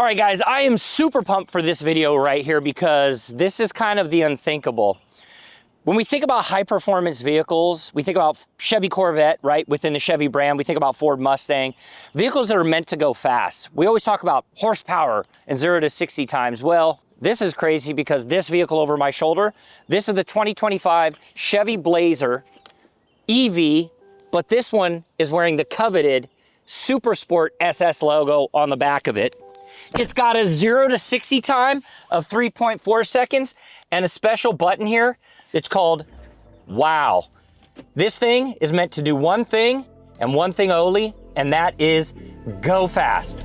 All right, guys, I am super pumped for this video right here because this is kind of the unthinkable. When we think about high performance vehicles, we think about Chevy Corvette, right? Within the Chevy brand, we think about Ford Mustang, vehicles that are meant to go fast. We always talk about horsepower and 0 to 60 times. Well, this is crazy because this vehicle over my shoulder, this is the 2025 Chevy Blazer EV, but this one is wearing the coveted Super Sport SS logo on the back of it. It's got a 0 to 60 time of 3.4 seconds and a special button here that's called Wow. This thing is meant to do one thing and one thing only, and that is go fast.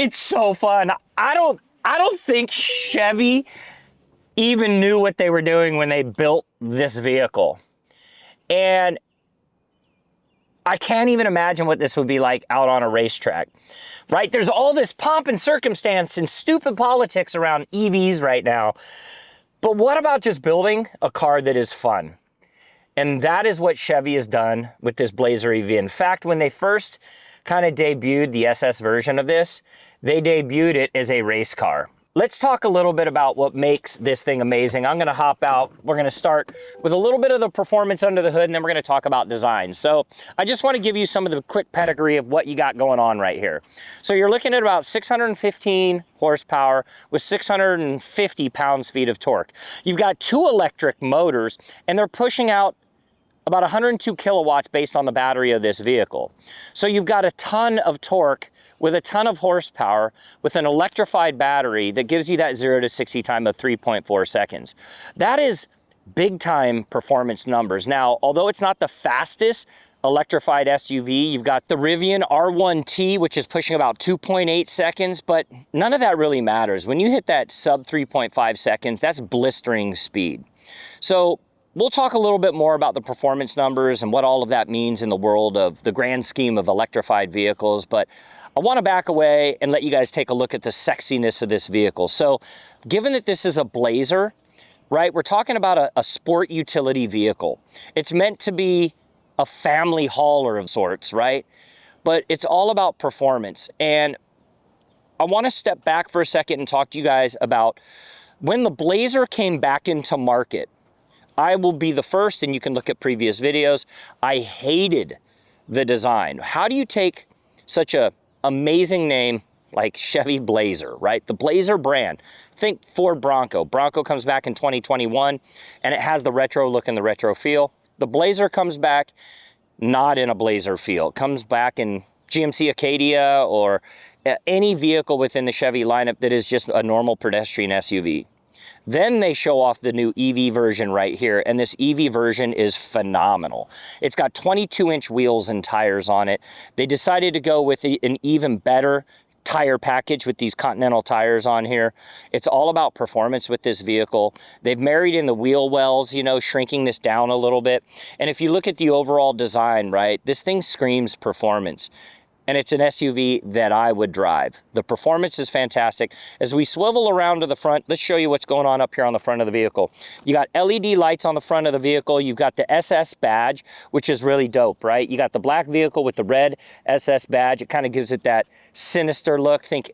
It's so fun. I don't think Chevy even knew what they were doing when they built this vehicle. And I can't even imagine what this would be like out on a racetrack, right? There's all this pomp and circumstance and stupid politics around EVs right now. But what about just building a car that is fun? And that is what Chevy has done with this Blazer EV. In fact, when they first kind of debuted the SS version of this, they debuted it as a race car. Let's talk a little bit about what makes this thing amazing. I'm gonna hop out. We're gonna start with a little bit of the performance under the hood, and then we're gonna talk about design. So I just wanna give you some of the quick pedigree of what you got going on right here. So you're looking at about 615 horsepower with 650 pounds-feet of torque. You've got 2 electric motors, and they're pushing out about 102 kilowatts based on the battery of this vehicle. So you've got a ton of torque with a ton of horsepower with an electrified battery that gives you that 0 to 60 time of 3.4 seconds. That is big time performance numbers. Now, although it's not the fastest electrified SUV, you've got the Rivian R1T, which is pushing about 2.8 seconds, but none of that really matters. When you hit that sub 3.5 seconds, that's blistering speed. So we'll talk a little bit more about the performance numbers and what all of that means in the world of the grand scheme of electrified vehicles, but I want to back away and let you guys take a look at the sexiness of this vehicle. So given that this is a Blazer, right, we're talking about a sport utility vehicle. It's meant to be a family hauler of sorts, right? But it's all about performance. And I want to step back for a second and talk to you guys about when the Blazer came back into market. I will be the first, and you can look at previous videos, I hated the design. How do you take such a amazing name like Chevy Blazer, right? The Blazer brand. Think Ford Bronco. Bronco comes back in 2021 and it has the retro look and the retro feel. The Blazer comes back not in a Blazer feel. It comes back in GMC Acadia or any vehicle within the Chevy lineup that is just a normal pedestrian SUV. Then they show off the new EV version right here, and this EV version is phenomenal. It's got 22-inch wheels and tires on it. They decided to go with an even better tire package with these Continental tires on here. It's all about performance with this vehicle. They've married in the wheel wells, you know, shrinking this down a little bit. And if you look at the overall design, right, this thing screams performance. And it's an SUV that I would drive. The performance is fantastic. As we swivel around to the front, let's show you what's going on up here on the front of the vehicle. You got LED lights on the front of the vehicle. You've got the SS badge, which is really dope, right? You got the black vehicle with the red SS badge. It kind of gives it that sinister look. Think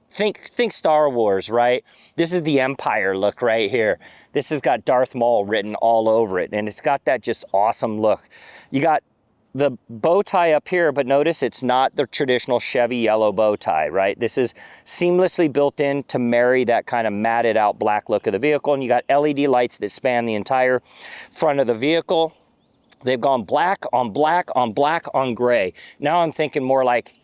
Star Wars, right? This is the Empire look right here. This has got Darth Maul written all over it, and it's got that just awesome look. You got the bow tie up here, but notice it's not the traditional Chevy yellow bow tie, right? This is seamlessly built in to marry that kind of matted out black look of the vehicle. And you got LED lights that span the entire front of the vehicle. They've gone black on black on black on gray. Now I'm thinking more like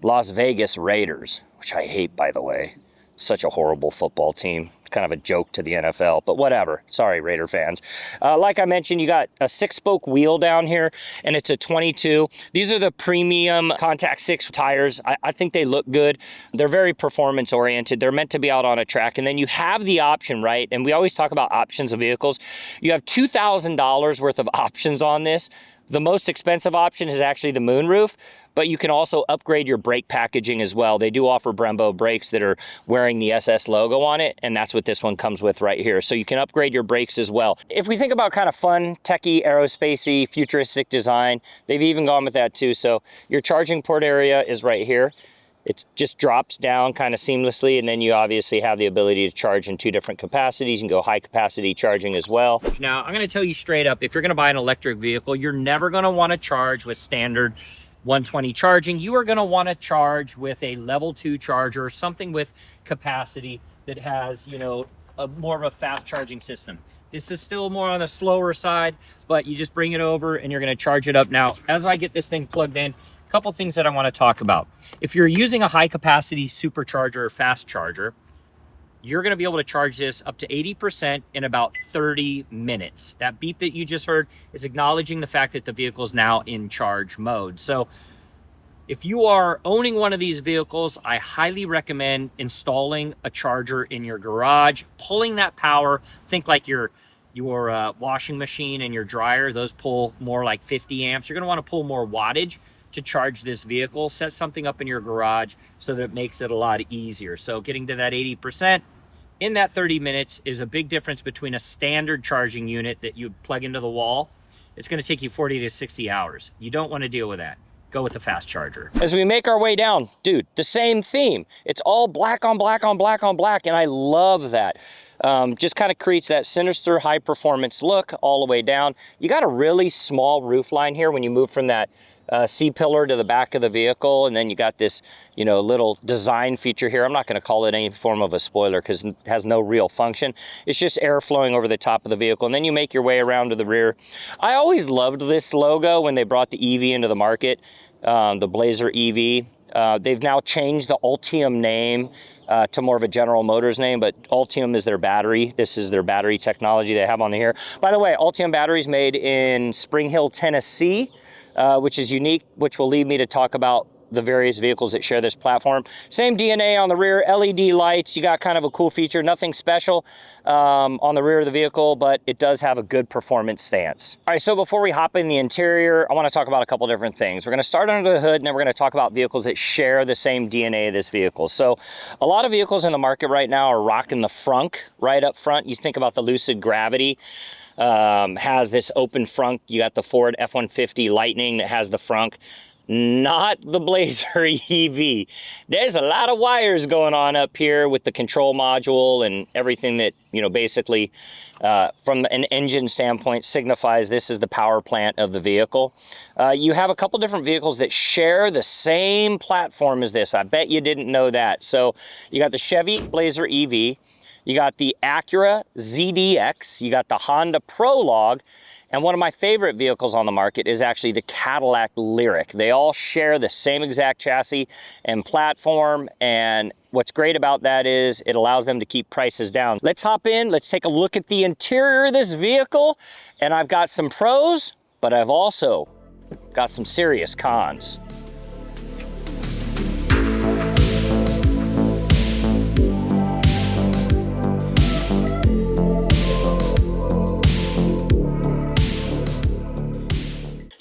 Las Vegas Raiders, which I hate, by the way. Such a horrible football team. kind of a joke to the NFL, but whatever. Sorry, Raider fans. Like I mentioned, you got a 6-spoke wheel down here, and it's a 22. These are the premium Contact 6 tires. I think they look good. They're very performance oriented. They're meant to be out on a track. And then you have the option, right? And we always talk about options of vehicles. You have $2,000 worth of options on this. The most expensive option is actually the moonroof, but you can also upgrade your brake packaging as well. They do offer Brembo brakes that are wearing the SS logo on it, and that's what this one comes with right here. So you can upgrade your brakes as well. If we think about kind of fun, techie, aerospacey, futuristic design, they've even gone with that too. So your charging port area is right here. It just drops down kind of seamlessly, and then you obviously have the ability to charge in 2 different capacities. You can go high capacity charging as well. Now, I'm going to tell you straight up, if you're going to buy an electric vehicle, you're never going to want to charge with standard 120 charging. You are going to want to charge with a level 2 charger, something with capacity that has, you know, more of a fast charging system. This is still more on the slower side, but you just bring it over and you're going to charge it up. Now, as I get this thing plugged in, a couple things that I want to talk about. If you're using a high capacity supercharger or fast charger, you're going to be able to charge this up to 80% in about 30 minutes. That beep that you just heard is acknowledging the fact that the vehicle is now in charge mode. So if you are owning one of these vehicles, I highly recommend installing a charger in your garage, pulling that power. Think like your washing machine and your dryer. Those pull more like 50 amps. You're going to want to pull more wattage to charge this vehicle. Set something up in your garage so that it makes it a lot easier. So getting to that 80% in that 30 minutes is a big difference between a standard charging unit that you plug into the wall. It's going to take you 40 to 60 hours. You don't want to deal with that. Go with a fast charger. As we make our way down, dude, the same theme. It's all black on black on black on black, and I love that. Just kind of creates that sinister high performance look all the way down. You got a really small roof line here when you move from that C-pillar to the back of the vehicle, and then you got this, you know, little design feature here. I'm not going to call it any form of a spoiler because it has no real function. It's just air flowing over the top of the vehicle, and then you make your way around to the rear. I always loved this logo when they brought the EV into the market, the Blazer EV. They've now changed the Ultium name to more of a General Motors name, but Ultium is their battery. This is their battery technology they have on here. By the way, Ultium batteries made in Spring Hill, Tennessee, which is unique, which will lead me to talk about the various vehicles that share this platform. Same DNA on the rear, LED lights. You got kind of a cool feature, nothing special on the rear of the vehicle, but it does have a good performance stance. All right, so before we hop in the interior, I want to talk about a couple different things. We're going to start under the hood, and then we're going to talk about vehicles that share the same DNA of this vehicle. So a lot of vehicles in the market right now are rocking the frunk right up front. You think about the Lucid Gravity. Has this open frunk. You got the Ford F-150 Lightning that has the frunk. Not the Blazer EV. There's a lot of wires going on up here with the control module and everything that, you know, basically from an engine standpoint signifies this is the power plant of the vehicle. You have a couple different vehicles that share the same platform as this. I bet you didn't know that. So you got the Chevy Blazer EV, you got the Acura ZDX, you got the Honda Prologue, and one of my favorite vehicles on the market is actually the Cadillac Lyriq. They all share the same exact chassis and platform, and what's great about that is it allows them to keep prices down. Let's hop in, let's take a look at the interior of this vehicle, and I've got some pros, but I've also got some serious cons.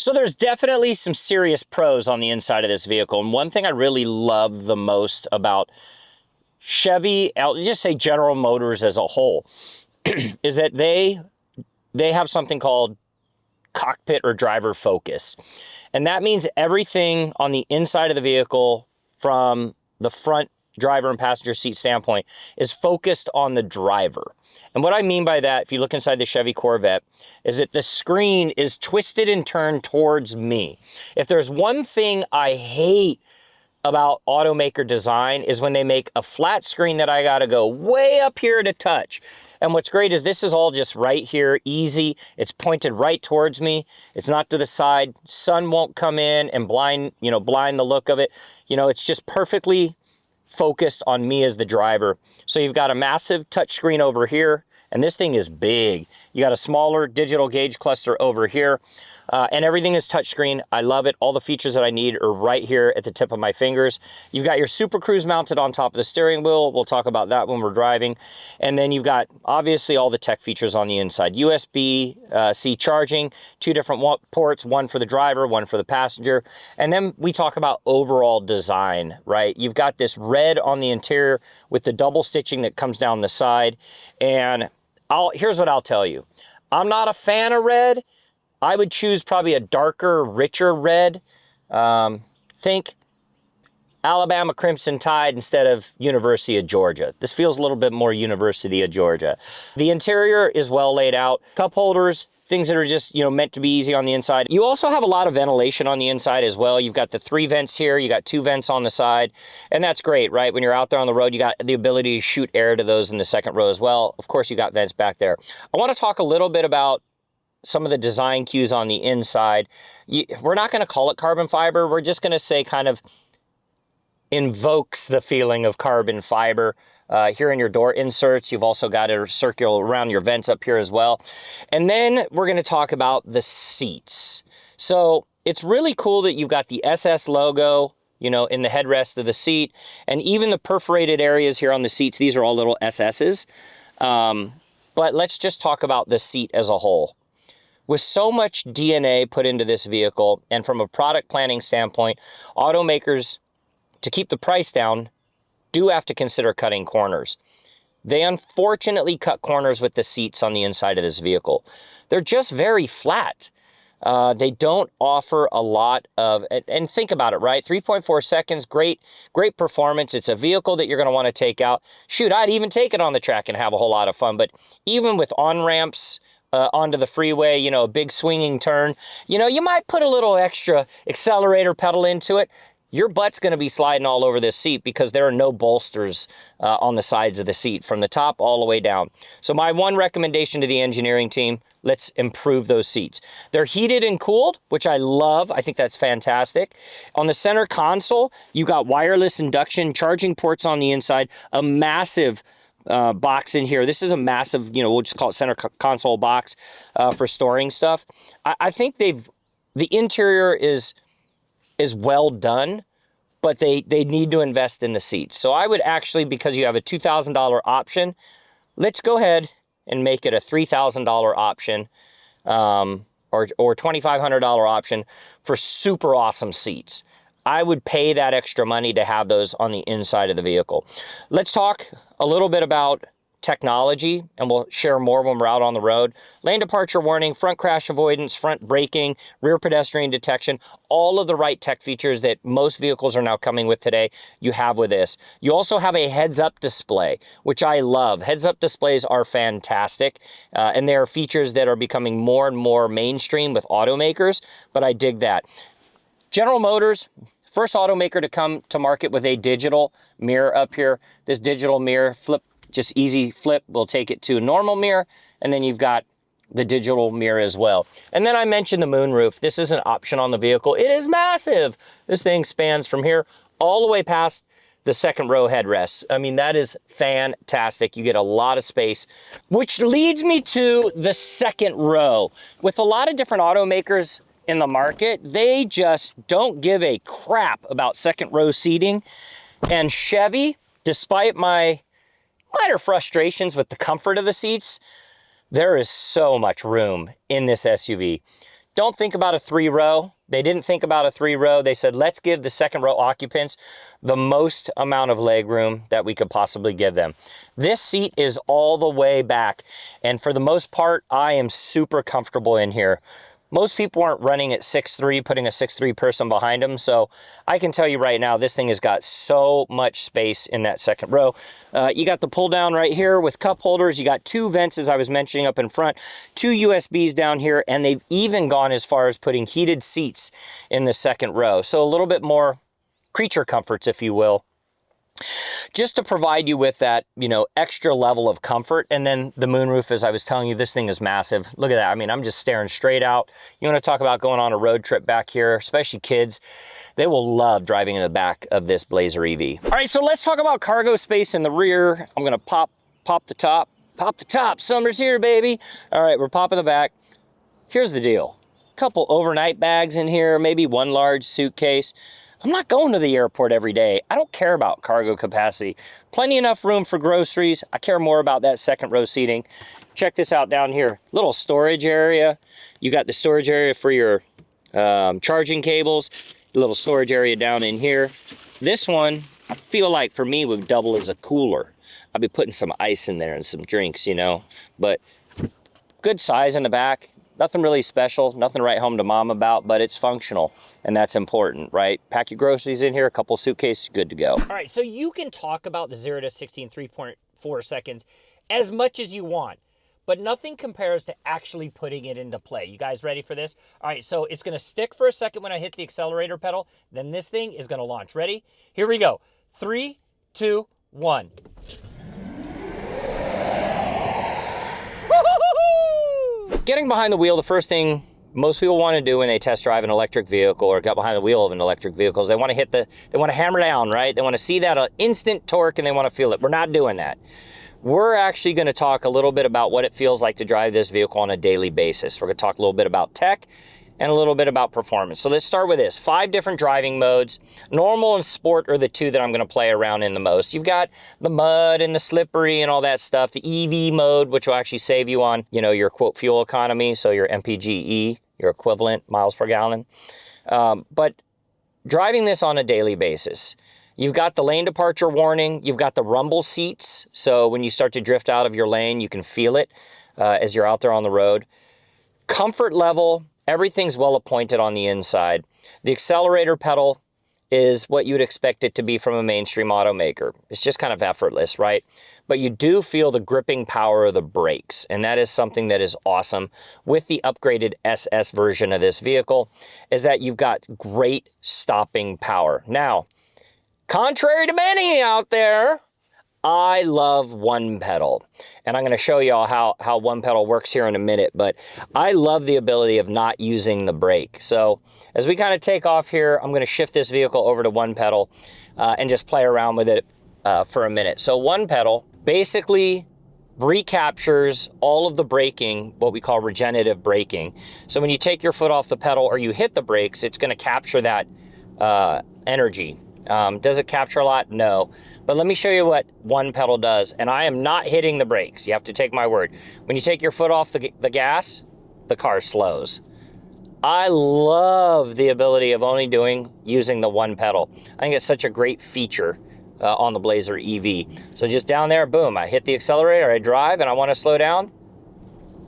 So there's definitely some serious pros on the inside of this vehicle. And one thing I really love the most about Chevy, I'll just say General Motors as a whole, is that they have something called cockpit or driver focus. And that means everything on the inside of the vehicle from the front driver and passenger seat standpoint is focused on the driver. And what I mean by that, if you look inside the Chevy Corvette, is that the screen is twisted and turned towards me. If there's one thing I hate about automaker design is when they make a flat screen that I gotta go way up here to touch. And what's great is this is all just right here, easy. It's pointed right towards me. It's not to the side. Sun won't come in and blind the look of it. You know, it's just perfectly focused on me as the driver. So you've got a massive touchscreen over here, and this thing is big. You got a smaller digital gauge cluster over here, and everything is touchscreen. I love it. All the features that I need are right here at the tip of my fingers. You've got your Super Cruise mounted on top of the steering wheel. We'll talk about that when we're driving. And then you've got, obviously, all the tech features on the inside. USB-C charging, 2 different ports, one for the driver, one for the passenger. And then we talk about overall design, right? You've got this red on the interior with the double stitching that comes down the side. And here's what I'll tell you. I'm not a fan of red. I would choose probably a darker, richer red. Think Alabama Crimson Tide instead of University of Georgia. This feels a little bit more University of Georgia. The interior is well laid out. Cup holders, things that are just, meant to be easy on the inside. You also have a lot of ventilation on the inside as well. You've got the 3 vents here. You got 2 vents on the side. And that's great, right? When you're out there on the road, you got the ability to shoot air to those in the second row as well. Of course, you got vents back there. I want to talk a little bit about some of the design cues on the inside. We're not going to call it carbon fiber. We're just going to say kind of invokes the feeling of carbon fiber. Here in your door inserts, you've also got a circle around your vents up here as well. And then we're going to talk about the seats. So it's really cool that you've got the SS logo, in the headrest of the seat, and even the perforated areas here on the seats. These are all little SS's. But let's just talk about the seat as a whole. With so much DNA put into this vehicle, and from a product planning standpoint, automakers, to keep the price down, do have to consider cutting corners. They unfortunately cut corners with the seats on the inside of this vehicle. They're just very flat. They don't offer a lot of, and think about it, right? 3.4 seconds, great performance. It's a vehicle that you're going to want to take out. Shoot, I'd even take it on the track and have a whole lot of fun. But even with on-ramps, onto the freeway, a big swinging turn, you might put a little extra accelerator pedal into it. Your butt's going to be sliding all over this seat because there are no bolsters on the sides of the seat from the top all the way down. So my one recommendation to the engineering team, let's improve those seats. They're heated and cooled, which I love. I think that's fantastic. On the center console, you got wireless induction charging ports on the inside, a massive box in here. This is a massive, we'll just call it center console box for storing stuff. I think the interior is well done, but they need to invest in the seats. So I would actually, because you have a $2,000 option, let's go ahead and make it a $3,000 option or $2,500 option for super awesome seats. I would pay that extra money to have those on the inside of the vehicle. Let's talk a little bit about technology, and we'll share more when we're out on the road. Lane departure warning, front crash avoidance, front braking, rear pedestrian detection, all of the right tech features that most vehicles are now coming with today, you have with this. You also have a heads-up display, which I love. Heads-up displays are fantastic, and they are features that are becoming more and more mainstream with automakers, but I dig that. General Motors, first automaker to come to market with a digital mirror up here. This digital mirror, just easy flip, will take it to a normal mirror, and then you've got the digital mirror as well. And then I mentioned the moonroof. This is an option on the vehicle. It is massive. This thing spans from here all the way past the second row headrests. I mean, that is fantastic. You get a lot of space, which leads me to the second row. With a lot of different automakers in the market, they just don't give a crap about second row seating. And Chevy, despite my minor frustrations with the comfort of the seats, there is so much room in this SUV. Don't think about a 3-row. They didn't think about a 3-row. They said, let's give the second row occupants the most amount of leg room that we could possibly give them. This seat is all the way back, and for the most part, I am super comfortable in here. Most people aren't running at 6'3", putting a 6'3" person behind them, so I can tell you right now, this thing has got so much space in that second row. You got the pull down right here with cup holders. You got 2 vents, as I was mentioning, up in front, 2 USBs down here, and they've even gone as far as putting heated seats in the second row. So a little bit more creature comforts, if you will. just to provide you with that, you know, extra level of comfort. And then the moonroof, as I was telling you, this thing is massive. Look at that. I mean, I'm just staring straight out. You want to talk about going on a road trip back here, especially kids, they will love driving in the back of this Blazer EV. All right, so let's talk about cargo space in the rear. I'm gonna pop the top. Pop the top, summer's here, baby. All right, we're popping the back. Here's the deal. A couple overnight bags in here, maybe one large suitcase. I'm not going to the airport every day. I don't care about cargo capacity. Plenty enough room for groceries. I care more about that second row seating. Check this out down here. Little storage area. You got the storage area for your charging cables. A little storage area down in here. This one, I feel like for me would double as a cooler. I'll be putting some ice in there and some drinks, you know. But good size in the back. Nothing really special, nothing to write home to mom about, but it's functional, and that's important, right? Pack your groceries in here, a couple suitcases, good to go. All right, so you can talk about the 0 to 60 in 3.4 seconds as much as you want, but nothing compares to actually putting it into play. You guys ready for this? All right, so it's gonna stick for a second when I hit the accelerator pedal, then this thing is gonna launch. Ready? Here we go. 3, 2, 1. Getting behind the wheel, the first thing most people want to do when they test drive an electric vehicle or get behind the wheel of an electric vehicle is they want to hammer down, right? They want to see that instant torque and they want to feel it. We're not doing that. We're actually going to talk a little bit about what it feels like to drive this vehicle on a daily basis. We're going to talk a little bit about tech and a little bit about performance. So let's start with this. 5 different driving modes. Normal and sport are the 2 that I'm going to play around in the most. You've got the mud and the slippery and all that stuff. The EV mode, which will actually save you on, you know, your quote fuel economy, so your MPGE, your equivalent miles per gallon. But driving this on a daily basis, you've got the lane departure warning. You've got the rumble seats. So when you start to drift out of your lane, you can feel it as you're out there on the road. Comfort level, everything's well appointed on the inside. The accelerator pedal is what you'd expect it to be from a mainstream automaker. It's just kind of effortless, right? But you do feel the gripping power of the brakes, and that is something that is awesome with the upgraded SS version of this vehicle, is that you've got great stopping power. Now, contrary to many out there, I love one pedal, and I'm going to show you all how one pedal works here in a minute, but I love the ability of not using the brake. So as we kind of take off here, I'm going to shift this vehicle over to one pedal and just play around with it for a minute. So one pedal basically recaptures all of the braking, what we call regenerative braking. So when you take your foot off the pedal or you hit the brakes, it's going to capture that energy. Does it capture a lot? No. But let me show you what one pedal does. And I am not hitting the brakes. You have to take my word. When you take your foot off the gas, the car slows. I love the ability of only using the one pedal. I think it's such a great feature on the Blazer EV. So just down there, boom, I hit the accelerator, I drive, and I want to slow down.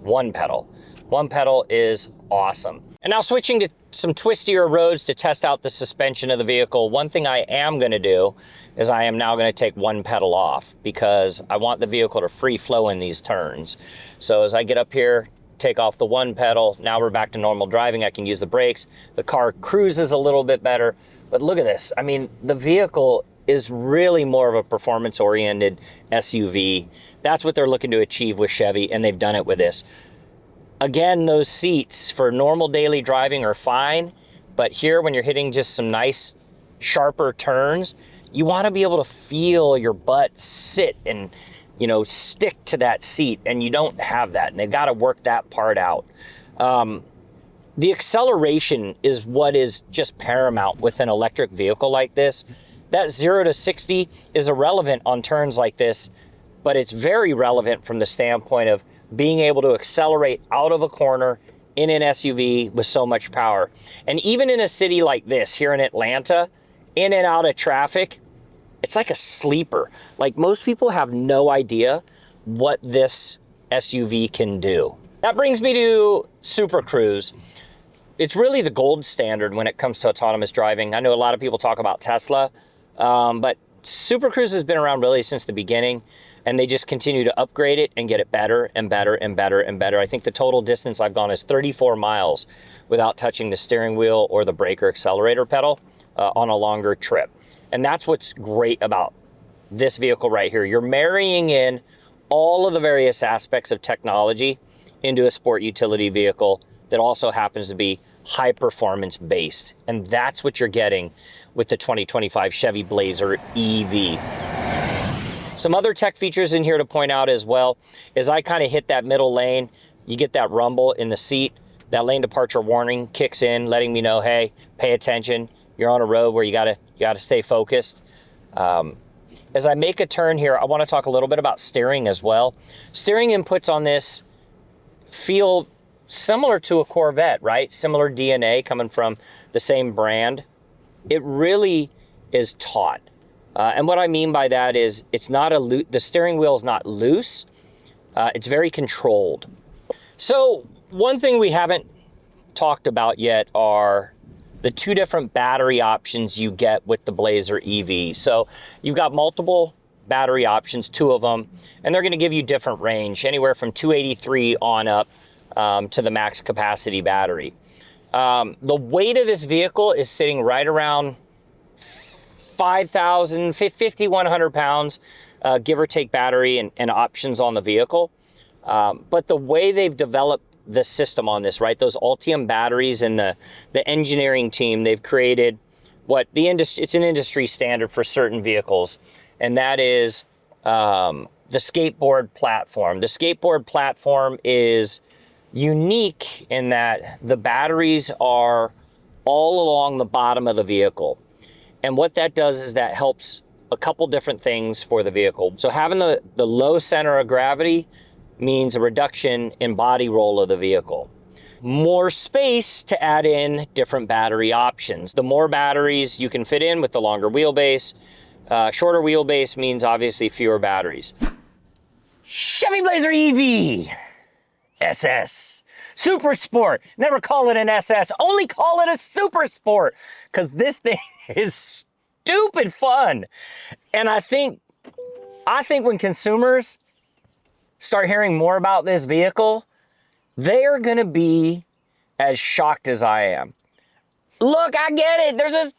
One pedal. One pedal is awesome. And now switching to some twistier roads to test out the suspension of the vehicle, one thing I am going to do is I am now going to take one pedal off because I want the vehicle to free flow in these turns. So as I get up here, take off the one pedal, now we're back to normal driving. I can use the brakes. The car cruises a little bit better. But look at this. I mean, the vehicle is really more of a performance-oriented SUV. That's what they're looking to achieve with Chevy, and they've done it with this. Again, those seats for normal daily driving are fine, but here when you're hitting just some nice, sharper turns, you want to be able to feel your butt sit and, you know, stick to that seat, and you don't have that, and they've got to work that part out. The acceleration is what is just paramount with an electric vehicle like this. That 0 to 60 is irrelevant on turns like this, but it's very relevant from the standpoint of being able to accelerate out of a corner in an SUV with so much power. And even in a city like this, here in Atlanta, in and out of traffic, it's like a sleeper. Like, most people have no idea what this SUV can do. That brings me to Super Cruise. It's really the gold standard when it comes to autonomous driving. I know a lot of people talk about Tesla, but Super Cruise has been around really since the beginning, and they just continue to upgrade it and get it better and better and better and better. I think the total distance I've gone is 34 miles without touching the steering wheel or the brake or accelerator pedal on a longer trip. And that's what's great about this vehicle right here. You're marrying in all of the various aspects of technology into a sport utility vehicle that also happens to be high performance based. And that's what you're getting with the 2025 Chevy Blazer EV. Some other tech features in here to point out as well is I kind of hit that middle lane. You get that rumble in the seat. That lane departure warning kicks in, letting me know, hey, pay attention. You're on a road where you gotta stay focused. As I make a turn here, I want to talk a little bit about steering as well. Steering inputs on this feel similar to a Corvette, right? Similar DNA coming from the same brand. It really is taut. And what I mean by that is the steering wheel is not loose. It's very controlled. So one thing we haven't talked about yet are the two different battery options you get with the Blazer EV. So you've got multiple battery options, two of them, and they're going to give you different range, anywhere from 283 on up to the max capacity battery. The weight of this vehicle is sitting right around 5,100 pounds, give or take battery and options on the vehicle. But the way they've developed the system on this, right? Those Ultium batteries and the engineering team, they've created it's an industry standard for certain vehicles, and that is the skateboard platform. The skateboard platform is unique in that the batteries are all along the bottom of the vehicle. And what that does is that helps a couple different things for the vehicle. So having the low center of gravity means a reduction in body roll of the vehicle. More space to add in different battery options. The more batteries you can fit in with the longer wheelbase. Shorter wheelbase means obviously fewer batteries. Chevy Blazer EV SS. Super Sport. Never call it an SS. Only call it a Super Sport. Because this thing is stupid fun. And I think when consumers start hearing more about this vehicle, they are going to be as shocked as I am. Look, I get it. There's a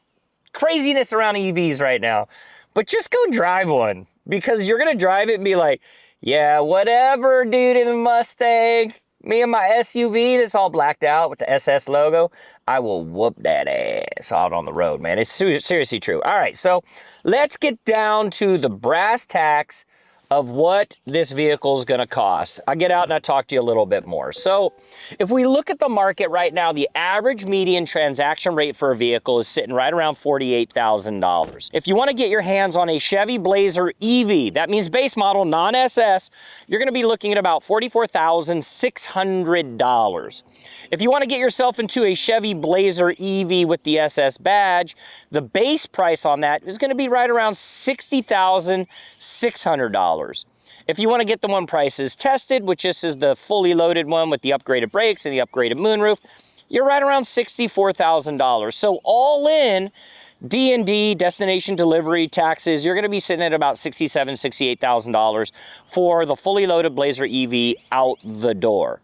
craziness around EVs right now. But just go drive one. Because you're going to drive it and be like, yeah, whatever, dude in a Mustang. Me and my SUV that's all blacked out with the SS logo, I will whoop that ass out on the road, man. It's seriously true. All right, so let's get down to the brass tacks of what this vehicle is going to cost. I get out and I talk to you a little bit more. So if we look at the market right now, the average median transaction rate for a vehicle is sitting right around $48,000. If you want to get your hands on a Chevy Blazer EV, that means base model, non-SS, you're going to be looking at about $44,600. If you want to get yourself into a Chevy Blazer EV with the SS badge, the base price on that is going to be right around $60,600. If you want to get the one prices tested, which this is the fully loaded one with the upgraded brakes and the upgraded moonroof, you're right around $64,000. So all in, D&D, destination delivery, taxes, you're going to be sitting at about $67,000, $68,000 for the fully loaded Blazer EV out the door.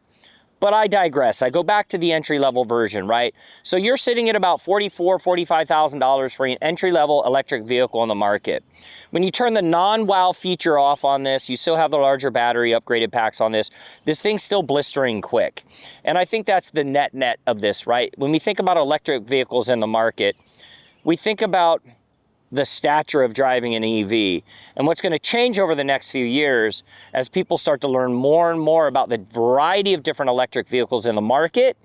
But I digress. I go back to the entry-level version, right? So you're sitting at about $44,000, $45,000 for an entry-level electric vehicle on the market. When you turn the non-wow feature off on this, you still have the larger battery upgraded packs on this. This thing's still blistering quick. And I think that's the net of this, right? When we think about electric vehicles in the market, we think about the stature of driving an EV. And what's going to change over the next few years as people start to learn more and more about the variety of different electric vehicles in the market,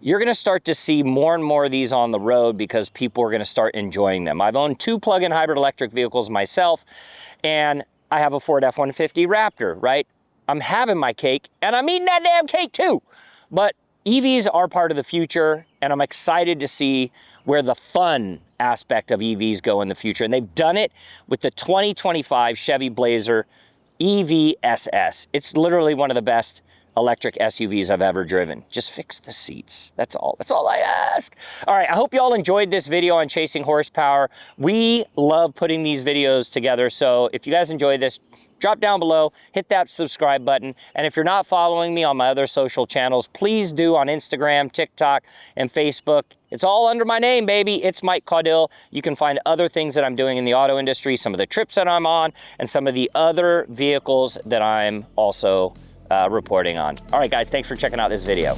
you're going to start to see more and more of these on the road because people are going to start enjoying them. I've owned 2 plug-in hybrid electric vehicles myself, and I have a Ford F-150 Raptor, right? I'm having my cake, and I'm eating that damn cake too. But EVs are part of the future, and I'm excited to see where the fun aspect of EVs go in the future. And they've done it with the 2025 Chevy Blazer EV SS. It's literally one of the best electric SUVs I've ever driven. Just fix the seats. That's all I ask. All right, I hope you all enjoyed this video on chasing horsepower. We love putting these videos together. So if you guys enjoy this, drop down below, hit that subscribe button. And if you're not following me on my other social channels, please do on Instagram, TikTok, and Facebook. It's all under my name, baby. It's Mike Caudill. You can find other things that I'm doing in the auto industry, some of the trips that I'm on, and some of the other vehicles that I'm also reporting on. All right, guys, thanks for checking out this video.